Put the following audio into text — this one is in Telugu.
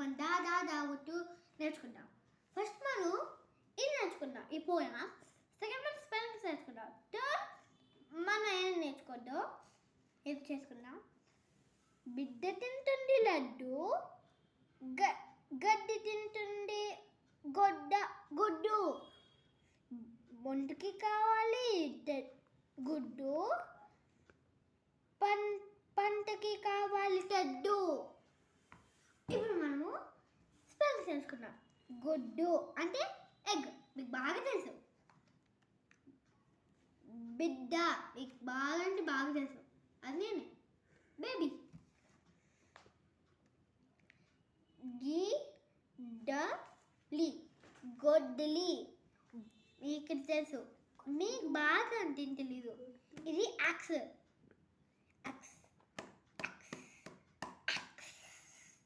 మనం దాగుతూ నేర్చుకుంటాం. ఫస్ట్ మనం ఇది నేర్చుకుంటాం ఈ పోయా. సెకండ్ మనం స్పెల్లింగ్స్ నేర్చుకుంటాం. థర్డ్ మనం ఏం నేర్చుకోద్దో ఇది చేసుకుందాం. బిడ్డ తింటుంది లడ్డు, గడ్డి తింటుంది గుడ్డు, ఒంటికి కావాలి గుడ్డు, పంటకి కావాలి తెడ్డు. ఇప్పుడు మనము స్పెల్లింగ్స్ తెలుసుకున్నాం. గుడ్డు అంటే ఎగ్, మీకు బాగా తెలుసు. బిడ్డ మీకు బాగా అంటే బాగా తెలుసు, అది నేనే, బేబీ. గిడ్డలి గొడ్డలి మీకు తెలుసు, మీకు బాగా అంటే తెలీదు, ఇది యాక్స్.